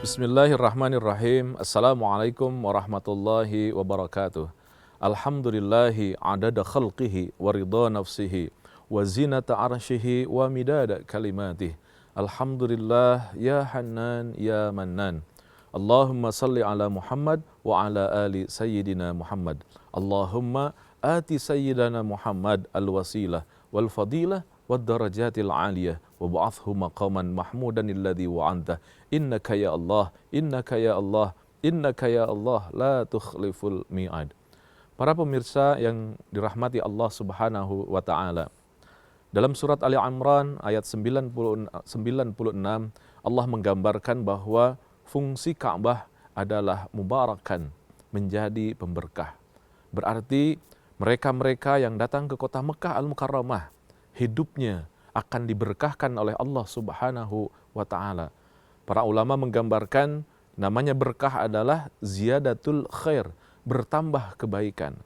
Bismillahirrahmanirrahim. Assalamualaikum warahmatullahi wabarakatuh. Alhamdulillahi adada khalqihi wa ridha nafsihi wa zinata arshihi wa midada kalimatih. Alhamdulillah ya Hannan ya Mannan. Allahumma salli ala Muhammad wa ala ali Sayyidina Muhammad. Allahumma ati Sayyidina Muhammad al-wasilah wal fadilah wad darajatil aliyah wa ba'athu maqaman mahmudan alladhi wa'anta. Innaka ya Allah, innaka ya Allah, innaka ya Allah la tukhliful mi'ad. Para pemirsa yang dirahmati Allah Subhanahu wa taala. Dalam surat Ali Imran ayat 96 Allah menggambarkan bahwa fungsi Ka'bah adalah mubarakan, menjadi pemberkah. Berarti mereka-mereka yang datang ke kota Mekah Al-Mukarramah, hidupnya akan diberkahkan oleh Allah Subhanahu wa taala. Para ulama menggambarkan namanya berkah adalah ziyadatul khair, bertambah kebaikan.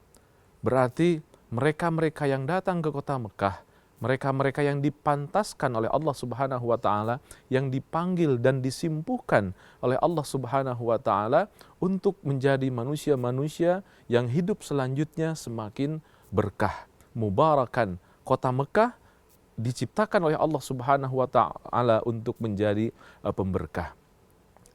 Berarti mereka-mereka yang datang ke kota Mekah, mereka-mereka yang dipantaskan oleh Allah Subhanahu wa taala, yang dipanggil dan disimpuhkan oleh Allah Subhanahu wa taala untuk menjadi manusia-manusia yang hidup selanjutnya semakin berkah, mubarakan. Kota Mekah diciptakan oleh Allah Subhanahu wa taala untuk menjadi pemberkah.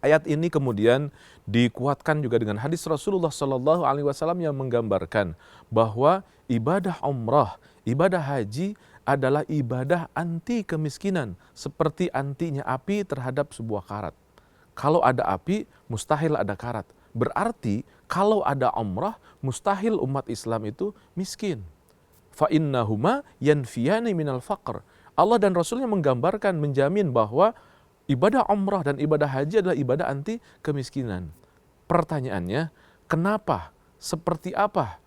Ayat ini kemudian dikuatkan juga dengan hadis Rasulullah sallallahu alaihi wasallam yang menggambarkan bahwa ibadah umrah, ibadah haji adalah ibadah anti kemiskinan, seperti antinya api terhadap sebuah karat. Kalau ada api, mustahil ada karat. Berarti kalau ada umrah, mustahil umat Islam itu miskin. Fa innahuma yanfiyani minal faqr. Allah dan Rasulnya menggambarkan, menjamin bahwa ibadah umrah dan ibadah haji adalah ibadah anti kemiskinan. Pertanyaannya, kenapa? Seperti apa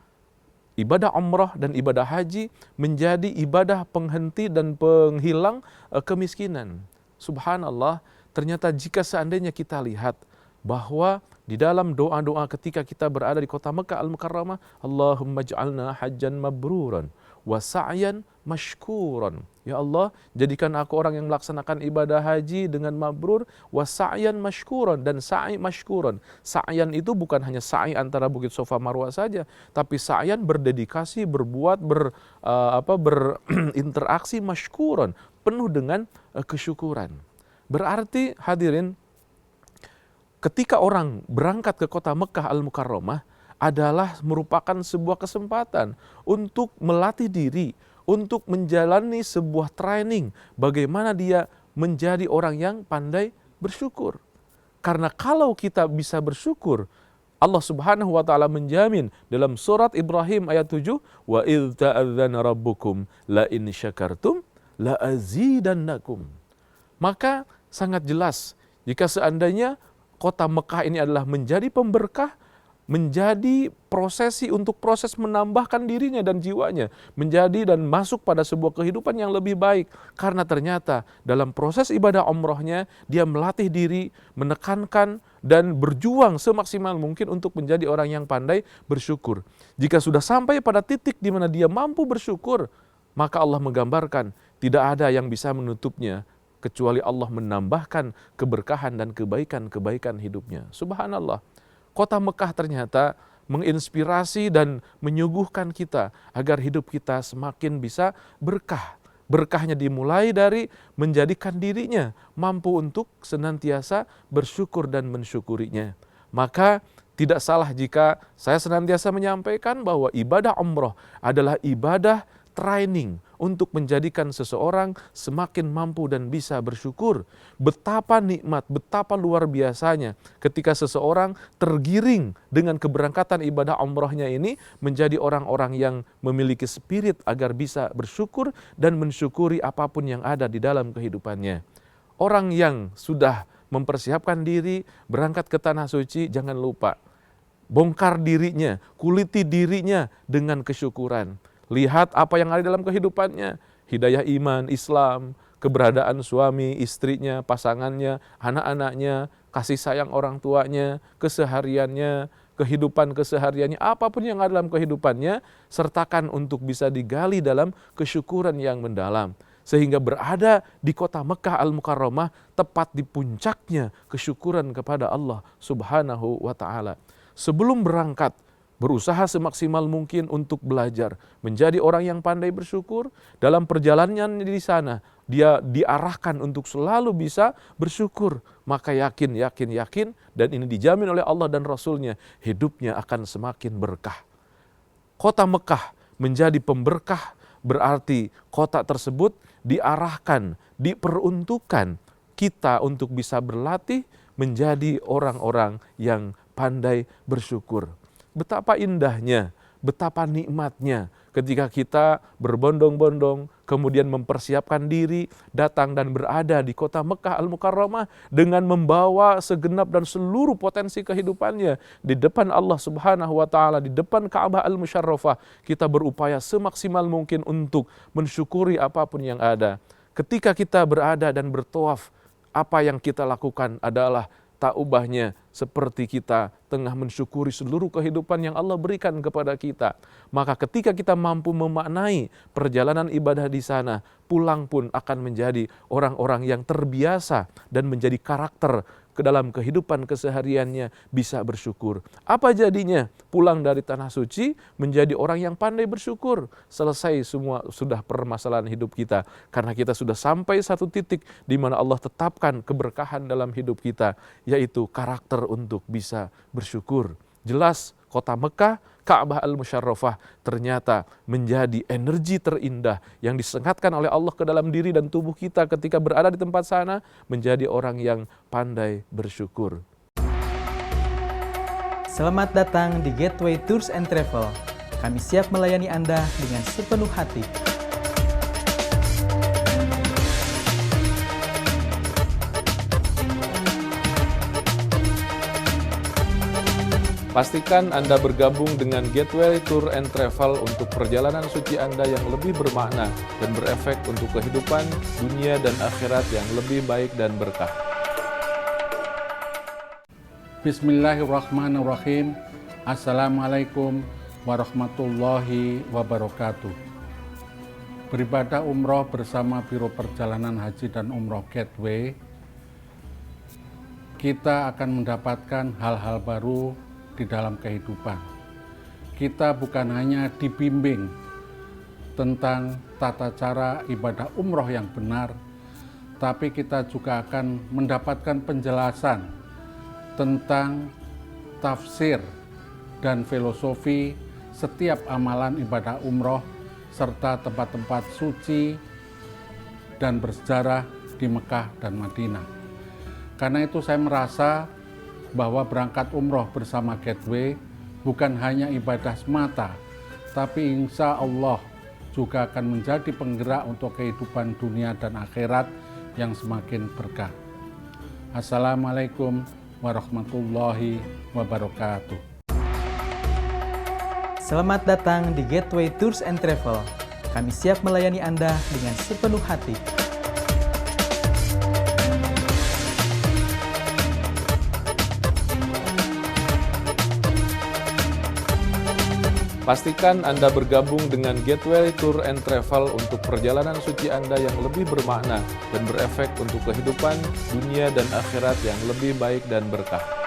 ibadah umrah dan ibadah haji menjadi ibadah penghenti dan penghilang kemiskinan? Subhanallah, ternyata jika seandainya kita lihat bahwa di dalam doa-doa ketika kita berada di kota Mekah Al-Mukarramah, Allahumma ja'alna hajjan mabruran wa sa'yan mashkuran. Ya Allah, jadikan aku orang yang melaksanakan ibadah haji dengan mabrur, wa sa'yan mashkuran, dan sa'i mashkuran. Sa'yan itu bukan hanya sa'i antara Bukit Safa Marwah saja, tapi sa'yan berdedikasi, berbuat, berinteraksi mashkuran, penuh dengan kesyukuran. Berarti hadirin, ketika orang berangkat ke kota Mekah Al-Mukarramah adalah merupakan sebuah kesempatan untuk melatih diri, untuk menjalani sebuah training bagaimana dia menjadi orang yang pandai bersyukur. Karena kalau kita bisa bersyukur, Allah Subhanahu wa taala menjamin dalam surat Ibrahim ayat 7, wa idz ta'adzana rabbukum la in syakartum la azidannakum. Maka sangat jelas jika seandainya kota Mekah ini adalah menjadi pemberkah, menjadi prosesi untuk proses menambahkan dirinya dan jiwanya, menjadi dan masuk pada sebuah kehidupan yang lebih baik. Karena ternyata dalam proses ibadah umrohnya, dia melatih diri, menekankan dan berjuang semaksimal mungkin untuk menjadi orang yang pandai bersyukur. Jika sudah sampai pada titik di mana dia mampu bersyukur, maka Allah menggambarkan tidak ada yang bisa menutupnya kecuali Allah menambahkan keberkahan dan kebaikan-kebaikan hidupnya. Subhanallah. Kota Mekah ternyata menginspirasi dan menyuguhkan kita agar hidup kita semakin bisa berkah. Berkahnya dimulai dari menjadikan dirinya mampu untuk senantiasa bersyukur dan mensyukurinya. Maka tidak salah jika saya senantiasa menyampaikan bahwa ibadah umroh adalah ibadah training untuk menjadikan seseorang semakin mampu dan bisa bersyukur. Betapa nikmat, betapa luar biasanya ketika seseorang tergiring dengan keberangkatan ibadah umrohnya ini menjadi orang-orang yang memiliki spirit agar bisa bersyukur dan mensyukuri apapun yang ada di dalam kehidupannya. Orang yang sudah mempersiapkan diri berangkat ke Tanah Suci, jangan lupa bongkar dirinya, kuliti dirinya dengan kesyukuran. Lihat apa yang ada dalam kehidupannya, hidayah iman, Islam, keberadaan suami, istrinya, pasangannya, anak-anaknya, kasih sayang orang tuanya, kesehariannya, kehidupan kesehariannya, apapun yang ada dalam kehidupannya, sertakan untuk bisa digali dalam kesyukuran yang mendalam. sehingga berada di kota Mekah Al-Mukarramah tepat di puncaknya kesyukuran kepada Allah Subhanahu wa ta'ala. Sebelum berangkat, berusaha semaksimal mungkin untuk belajar menjadi orang yang pandai bersyukur. Dalam perjalanannya di sana dia diarahkan untuk selalu bisa bersyukur, maka yakin dan ini dijamin oleh Allah dan Rasulnya, hidupnya akan semakin berkah. Kota Mekah menjadi pemberkah, berarti kota tersebut diarahkan, diperuntukkan kita untuk bisa berlatih menjadi orang-orang yang pandai bersyukur. Betapa indahnya, betapa nikmatnya ketika kita berbondong-bondong, kemudian mempersiapkan diri, datang dan berada di kota Mekah Al-Mukarramah dengan membawa segenap dan seluruh potensi kehidupannya di depan Allah Subhanahu wa ta'ala, di depan Ka'bah Al-Musyarrafah. Kita berupaya semaksimal mungkin untuk mensyukuri apapun yang ada. Ketika kita berada dan bertawaf, apa yang kita lakukan adalah tak ubahnya seperti kita tengah mensyukuri seluruh kehidupan yang Allah berikan kepada kita. Maka ketika kita mampu memaknai perjalanan ibadah di sana, pulang pun akan menjadi orang-orang yang terbiasa dan menjadi karakter ke dalam kehidupan kesehariannya bisa bersyukur. Apa jadinya? Pulang dari tanah suci menjadi orang yang pandai bersyukur. Selesai semua sudah permasalahan hidup kita. Karena kita sudah sampai satu titik di mana Allah tetapkan keberkahan dalam hidup kita, yaitu karakter untuk bisa bersyukur. Jelas kota Mekah, Ka'bah Al-Musyarrafah ternyata menjadi energi terindah yang disengatkan oleh Allah ke dalam diri dan tubuh kita ketika berada di tempat sana, menjadi orang yang pandai bersyukur. Selamat datang di Gateway Tours and Travel. Kami siap melayani Anda dengan sepenuh hati. Pastikan Anda bergabung dengan Gateway Tour and Travel untuk perjalanan suci Anda yang lebih bermakna dan berefek untuk kehidupan, dunia dan akhirat yang lebih baik dan berkah. Bismillahirrahmanirrahim. Assalamualaikum warahmatullahi wabarakatuh. Beribadah umroh bersama Biro Perjalanan Haji dan Umroh Gateway, kita akan mendapatkan hal-hal baru di dalam kehidupan. Kita bukan hanya dibimbing tentang tata cara ibadah umroh yang benar, tapi kita juga akan mendapatkan penjelasan tentang tafsir dan filosofi setiap amalan ibadah umroh serta tempat-tempat suci dan bersejarah di Mekah dan Madinah. Karena itu saya merasa bahwa berangkat umroh bersama Gateway bukan hanya ibadah semata, tapi insya Allah juga akan menjadi penggerak untuk kehidupan dunia dan akhirat yang semakin berkah. Assalamualaikum warahmatullahi wabarakatuh. Selamat datang di Gateway Tours and Travel. Kami siap melayani Anda dengan sepenuh hati. Pastikan Anda bergabung dengan Gateway Tour and Travel untuk perjalanan suci Anda yang lebih bermakna dan berefek untuk kehidupan, dunia dan akhirat yang lebih baik dan berkah.